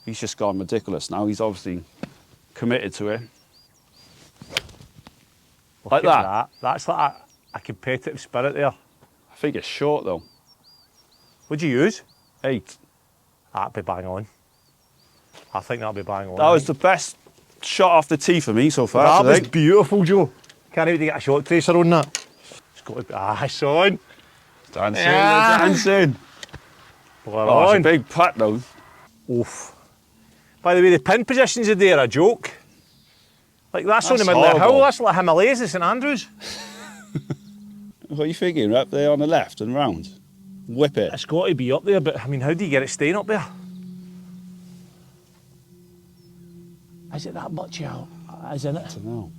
he's just gone ridiculous now. He's obviously committed to it. Look Like at that. That's like a competitive spirit there. I think it's short though. What'd you use? 8. That'd be bang on. I think that'll be bang on. That was the best shot off the tee for me so far. That was today. beautiful, Joe. Can't wait to get a shot tracer on that. It's got to be... son. Dancing, Yeah. dancing. Well Oh, it's a on. big putt though. Oof. By the way, the pin positions today are a joke. Like, that's on the That's middle of the hill. horrible. That's like Himalayas at St Andrews. What are you thinking? Up there on the left and round? Whip it. It's got to be up there, but I mean, how do you get it staying up there? Is it that much out? Is in it? I don't know.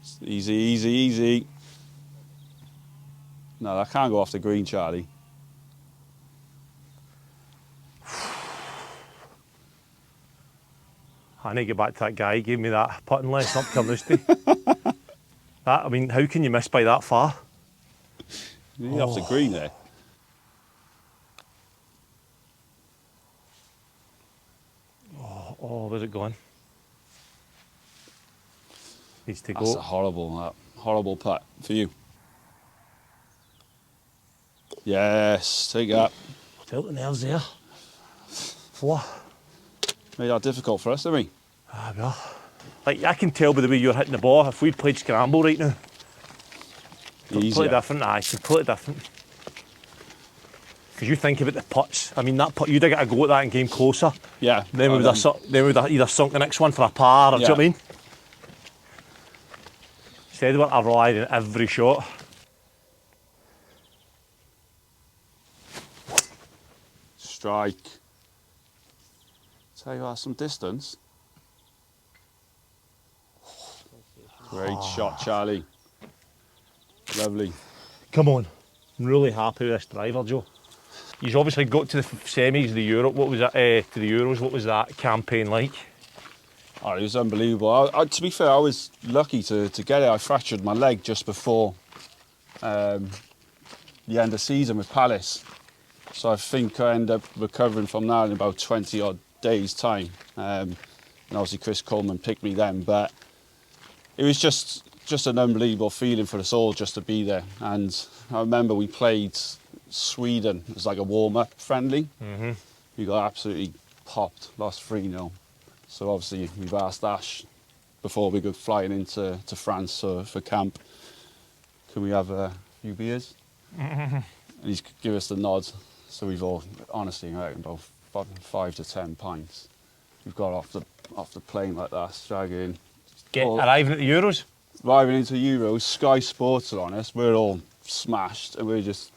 It's easy, easy, easy. No, that can't go off the green, Charlie. I need to get back to that guy who gave me that putting lesson up Carnoustie. That, I mean, how can you miss by that far? You need off the green there. Oh, where's it gone? Needs to That's go. a horrible putt for you. Yes, take that. Tilt the nails there. What? Made that difficult for us, didn't we? Ah, well. Like, I can tell by the way you're hitting the ball, if we'd played scramble right now. Completely Easier. different, aye, completely different. Because you think about the putts. I mean, that putt, you'd have got a go at that and game closer. Yeah. Then we would have either sunk the next one for a par, or do you know what I mean? Instead, we're relying on every shot. Strike. Tell you what, some distance. Great shot, Charlie. Lovely. Come on. I'm really happy with this driver, Joe. He's obviously got to the semis of the Europe. What was that? To the Euros. What was that campaign like? Oh, it was unbelievable. To be fair, I was lucky to get it. I fractured my leg just before the end of season with Palace. So I think I end up recovering from that in about 20 odd days' time. And obviously Chris Coleman picked me then, but it was just an unbelievable feeling for us all just to be there. And I remember we played Sweden. It was like a warm-up friendly. Mm-hmm. We got absolutely popped, lost 3-0. So obviously we've asked Ash before we go flying into France for camp, can we have a few beers? And he's give us the nod. So we've all, honestly, I reckon about 5 to 10 pints. We've got off the plane like that, straggling. Arriving at the Euros? Arriving into Euros, Sky Sports are on us. We're all smashed, and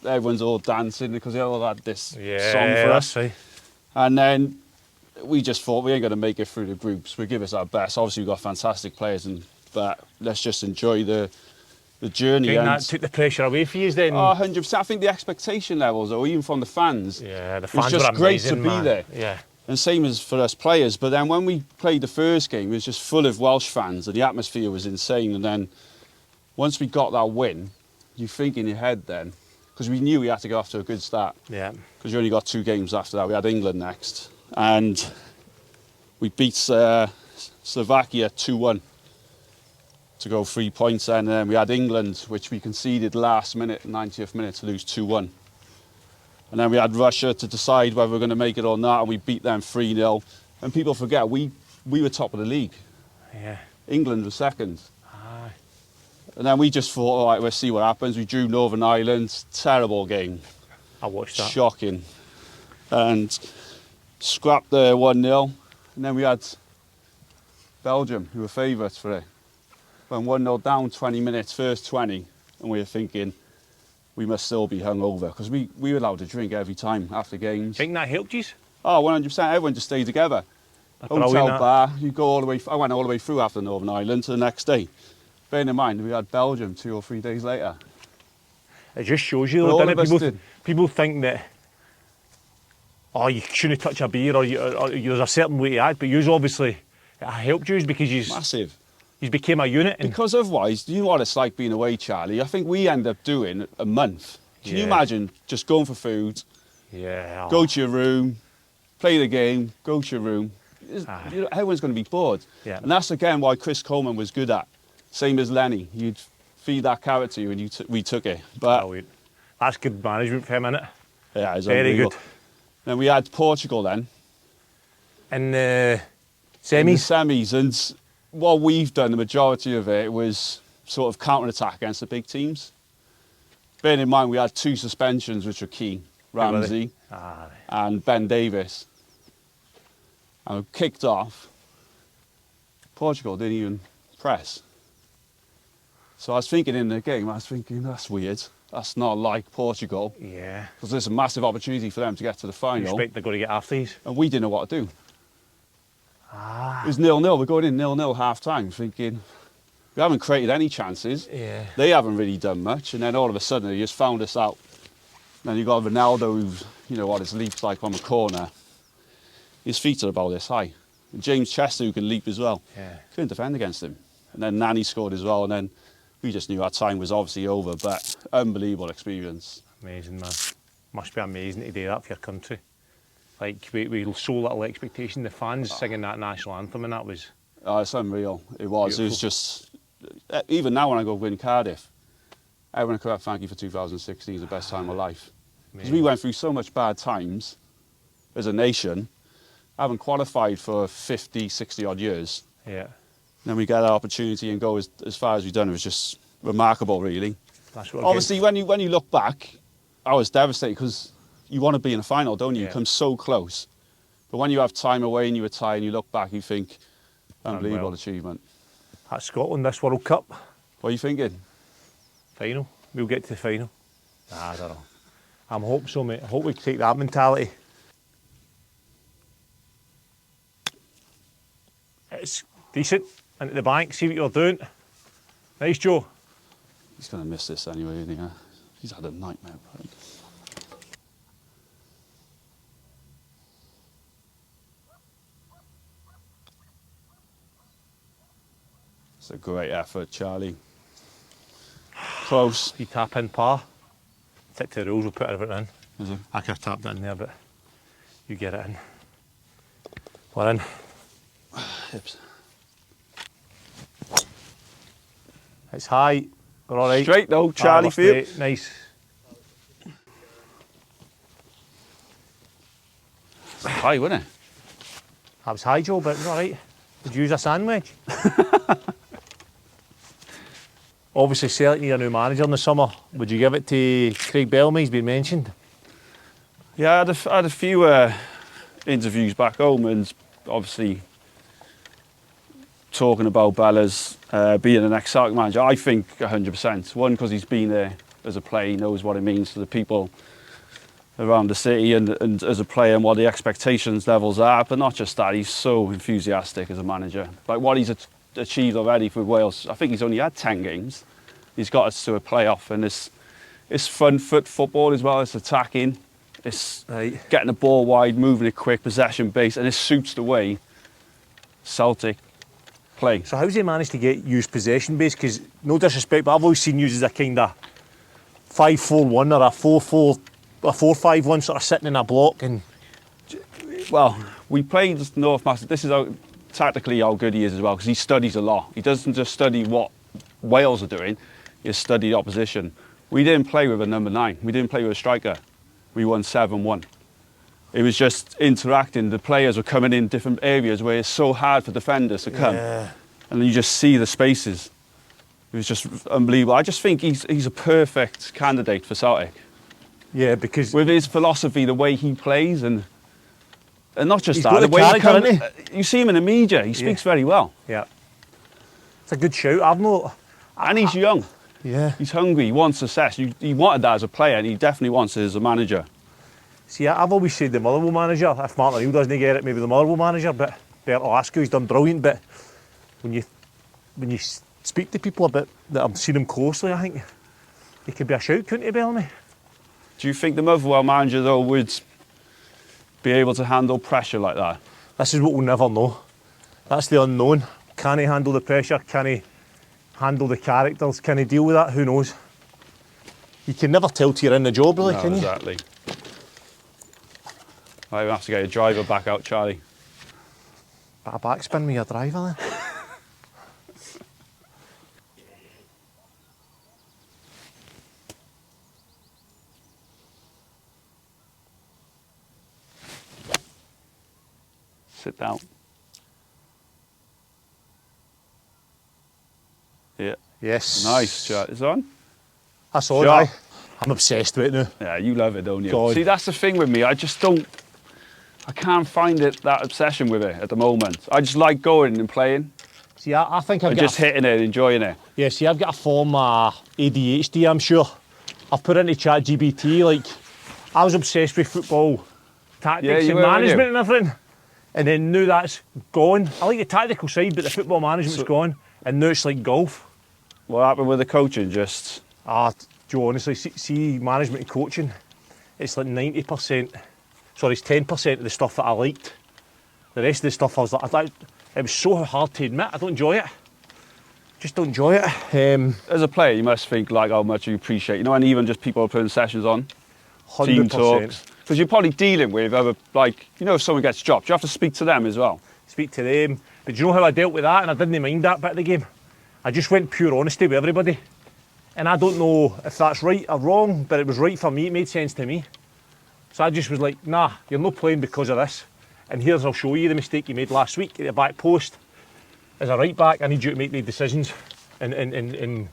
everyone's all dancing because they all had this song for us. Right. And then we just thought we ain't going to make it through the groups. We give us our best. Obviously, we've got fantastic players, but let's just enjoy the journey. And that took the pressure away for you then? Oh, 100%. I think the expectation levels, though, even from the fans, yeah, the fans it's just were great amazing, to be man. there. Yeah. And same as for us players. But then when we played the first game, it was just full of Welsh fans, and the atmosphere was insane. And then once we got that win, you think in your head then, because we knew we had to go off to a good start. Yeah. Because you only got 2 games after that. We had England next. And we beat Slovakia 2-1 to go 3 points. And then we had England, which we conceded last minute, 90th minute, to lose 2-1. And then we had Russia to decide whether we're going to make it or not, and we beat them 3-0. And people forget, we were top of the league. Yeah. England was second. Aye. And then we just thought, all right, we'll see what happens. We drew Northern Ireland, terrible game. I watched that. Shocking. And scrapped the 1-0. And then we had Belgium, who were favourites for it. Went 1-0 down 20 minutes, first 20. And we were thinking, we must still be hungover, because we were allowed to drink every time after games. Think that helped you? Oh, 100%. Everyone just stayed together. Hotel bar, you go all the way. I went all the way through after Northern Ireland to the next day. Bearing in mind, we had Belgium 2 or 3 days later. It just shows you, though, doesn't it? People think that, oh, you shouldn't touch a beer, or there's a certain way to act, but you obviously, it helped you because you Massive. You became a unit. Because otherwise, you know what it's like being away, Charlie? I think we end up doing a month. Can you imagine just going for food, go to your room, play the game, go to your room? You know, everyone's going to be bored. Yeah. And that's, again, why Chris Coleman was good at. Same as Lenny. You'd feed that carrot to you and we took it. But that's good management for him, isn't it? Yeah, it's very good. Then we had Portugal then. In the semis? In the semis. And what we've done, the majority of it, was sort of counter-attack against the big teams. Bearing in mind, we had 2 suspensions, which were key. Ramsey and Ben Davis. And we kicked off. Portugal didn't even press. So I was thinking in the game, that's weird. That's not like Portugal. Yeah. Because there's a massive opportunity for them to get to the final. You expect they're going to get after these. And we didn't know what to do. It was 0-0. We're going in 0-0 half-time, thinking, we haven't created any chances. Yeah. They haven't really done much. And then all of a sudden, they just found us out. And then you've got Ronaldo, who's, you know what his leap's like on the corner. His feet are about this high. And James Chester, who can leap as well. Yeah. Couldn't defend against him. And then Nani scored as well. And then we just knew our time was obviously over. But unbelievable experience. Amazing, man. Must be amazing to do that for your country. Like, we so little expectation. The fans singing that national anthem, and that was... Oh, it's unreal. It was. Beautiful. It was just... Even now when I go win Cardiff, everyone can thank you for 2016. It's the best time of my life. Because we went through so much bad times as a nation. I haven't qualified for 50, 60 odd years. Yeah. And then we get that opportunity and go as far as we've done. It was just remarkable, really. That's what obviously, when you look back, I was devastated because you want to be in a final, don't you? Yeah. You come so close. But when you have time away and you retire and you look back, you think, unbelievable achievement. At Scotland, this World Cup. What are you thinking? Final. We'll get to the final. Nah, I don't know. I'm hoping so, mate. I hope we take that mentality. It's decent. Into the bank, see what you're doing. Nice, Joe. He's going to miss this anyway, isn't he? He's had a nightmare, right? It's a great effort, Charlie. Close. You tap in par. Stick to the rules, we'll put everything in. Is it? I could have tapped it in there, but you get it in. We're in. Hips. It's high. We're all right. Straight though, Charlie, for you. Nice. It's high, wasn't it? That was high, Joe, but it was all right. Did you use a sandwich? Obviously, Celtic need a new manager in the summer. Would you give it to Craig Bellamy? He's been mentioned. Yeah, I had a few interviews back home, and obviously talking about Bella's being an ex-Celtic manager. I think 100%. One, because he's been there as a player, he knows what it means to the people around the city, and as a player and what the expectations levels are. But not just that, he's so enthusiastic as a manager. Like what he's achieved already for Wales, I think he's only had 10 games. He's got us to a playoff, and it's front foot football as well. It's attacking, it's getting the ball wide, moving it quick, possession based, and it suits the way Celtic play. So how's he managed to get used possession based? Because no disrespect, but I've always seen you as a kind of 5-4-1 or a 4-5-1 sort of sitting in a block. And well, we played North Macedonia. This is tactically how good he is as well, because he studies a lot. He doesn't just study what Wales are doing, he studies opposition. We didn't play with a number 9. We didn't play with a striker. we won 7-1. It was just interacting. The players were coming in different areas where it's so hard for defenders to come. Yeah. And you just see the spaces. It was just unbelievable. I just think he's a perfect candidate for Celtic. Yeah, because With his philosophy, the way he plays, and not just he's that, got the the way he character, comes, hasn't you see him in the media, he speaks very well. yeah, it's a good shout. I've not. And he's young. Yeah. He's hungry, he wants success. He wanted that as a player, and he definitely wants it as a manager. See, I've always said the Motherwell manager. If Martin O'Neill doesn't get it, maybe the Motherwell manager. But Bert Alaska's done brilliant. But when you speak to people about that, I've seen him closely. I think he could be a shout, couldn't he, Bellamy? Do you think the Motherwell manager, though, would be able to handle pressure like that? This is what we'll never know. That's the unknown. Can he handle the pressure? Can he handle the characters? Can he deal with that? Who knows? You can never tell till you're in the job, really, No, can you? exactly. I have to get a driver back out, Charlie. Bit of backspin with your driver then. Sit down. Yeah. Yes. Nice, Charlie. Is it on? That's all Sure. right. I'm obsessed with it now. Yeah, you love it, don't you? God. See, that's the thing with me. I can't find that obsession with it at the moment. I just like going and playing See, I think I've and got just hitting it, enjoying it. Yeah, see, I've got a form of ADHD, I'm sure. I've put into ChatGPT, like, I was obsessed with football tactics you and were, weren't you? management and everything. And then now that's gone. I like the tactical side, but the football management's gone. And now it's like golf. What happened with the coaching? Just Joe, honestly, see management and coaching, it's like 90%, sorry, it's 10% of the stuff that I liked. The rest of the stuff I was like, it was so hard to admit, I don't enjoy it. Just don't enjoy it. as a player, you must think like how much you appreciate, and even just people putting sessions on, 100%. team talks. Because you're probably dealing with other, like, if someone gets dropped, you have to speak to them as well. Speak to them. But do you know how I dealt with that? And I didn't mind that bit of the game. I just went pure honesty with everybody. And I don't know if that's right or wrong, but it was right for me. It made sense to me. So I just was like, nah, you're not playing because of this. And here's, I'll show you the mistake you made last week at the back post. As a right back, I need you to make the decisions and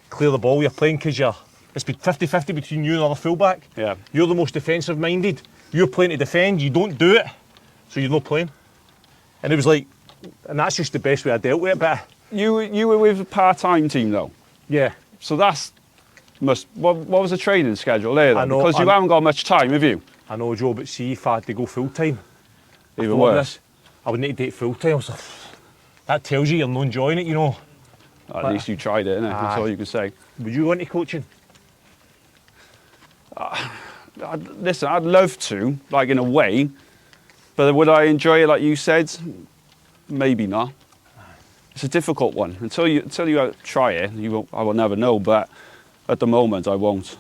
clear the ball you're playing, because it's been 50-50 between you and the other fullback. Yeah. You're the most defensive minded. You're playing to defend, you don't do it, so you're not playing. And it was like, and that's just the best way I dealt with it. But You were with a part-time team though, yeah, so what was the training schedule there then? I know, Because you haven't got much time, have you? I know, Joe, but see, if I had to go full time, Even worse. I would need to do it full time. So that tells you you're not enjoying it, you know. At least you tried it, innit? That's Aye. all you can say. Would you go into coaching? Listen, I'd love to, like in a way, but would I enjoy it like you said? Maybe not. It's a difficult one. Until you try it, I will never know. But at the moment, I won't.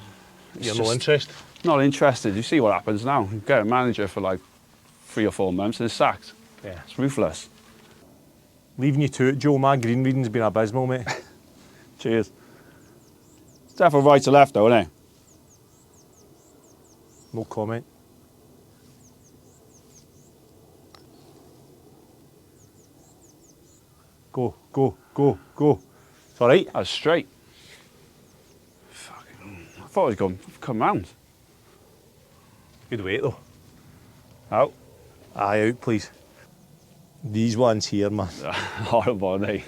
You're no interest. Not interested. You see what happens now. You get a manager for like 3 or 4 months and it's sacked. Yeah. It's ruthless. Leaving you to it, Joe. My green reading's been abysmal, mate. Cheers. It's definitely right to left though, isn't it? No comment. Go, go, go, go. It's all right. That's straight. Fucking, I thought it was going to come round. Good weight though. Out. Aye, out, please. These ones here, man. Horrible, aren't they?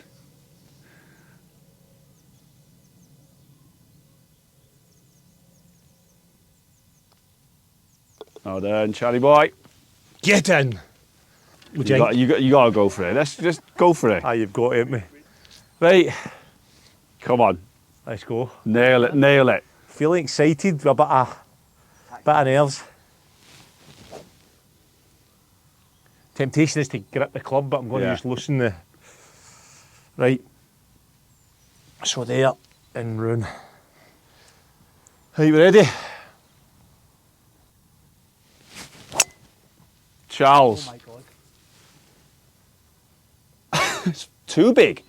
Oh, then, Charlie boy. Get in. Would you think? You got to go for it. Let's just go for it. Aye, you've got it, haven't we? Right, Come on. let's go. Nail it, nail it. Feeling excited with a bit of nerves. Temptation is to grip the club, but I'm going to Yeah. just loosen the... Right. So there, and run. Are you ready? Charles. Oh my God. It's too big.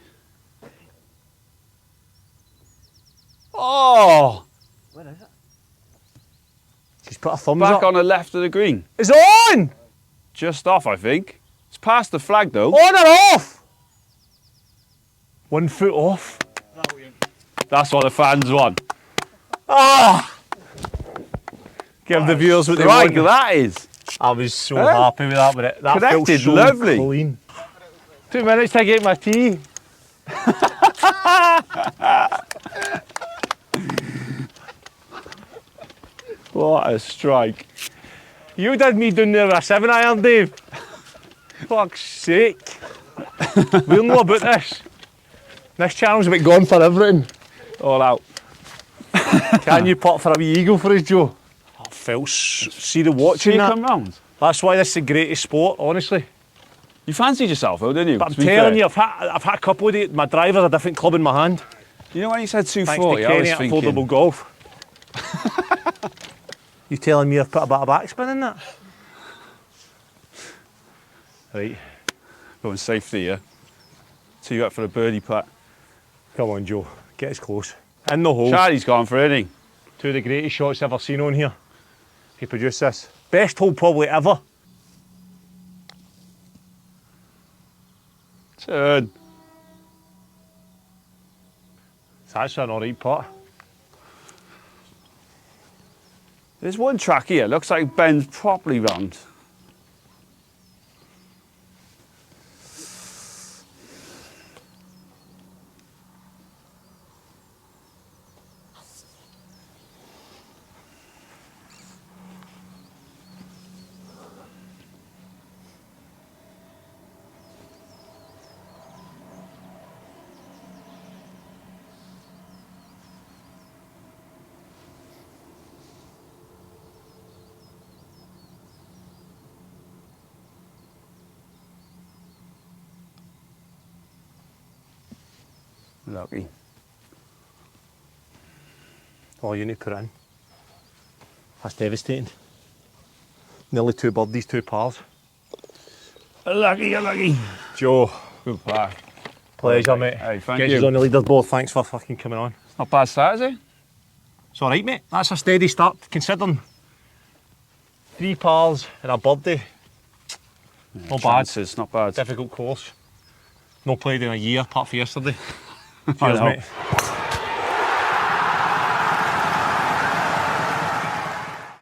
Oh. Where is it? He's put a thumbs Back up. on the left of the green. It's on! Just off, I think. It's past the flag though. On or off? 1 foot off. That's what the fans want. Ah! Give the viewers what they Strike want. that is. I was so Eh? happy with that, but that felt Connected, so lovely. clean. 2 minutes to get my tea. What a strike. You did me down there with a 7-iron, Dave. Fuck's sake. We'll know about this. This channel's about gone for everything. All out. Can you putt for a wee eagle for us, Joe? I felt see the See watching you that. come round. That's why this is the greatest sport, honestly. You fancied yourself though, didn't you? But I'm To be telling fair. you, I've had a couple of days. My driver's a different club in my hand. You know when you said Thanks 240, to I Kenny was at thinking... Affordable Golf. You telling me I've put a bit of backspin in that? Right. Going safety here. Tee you up for a birdie putt. Come on, Joe. Get us close. In the hole. Charlie's gone for it, ain't he? 2 of the greatest shots I've ever seen on here. He produced this. Best hole probably ever. Turn. It's actually an alright putt. There's one track here, looks like it bends properly round. Lucky. Oh, you need to put it in. That's devastating. Nearly 2 birdies, 2 pars. Lucky, you're lucky. Joe, Good par. pleasure, mate. Hey, thank Get you. us on the leaderboard. Thanks for fucking coming on. Not bad start, is it? It's alright, mate. That's a steady start, considering 3 pars and a birdie. Not bad. Chances, not bad. Difficult course. No played in a year, apart from yesterday. I Cheers, know. mate.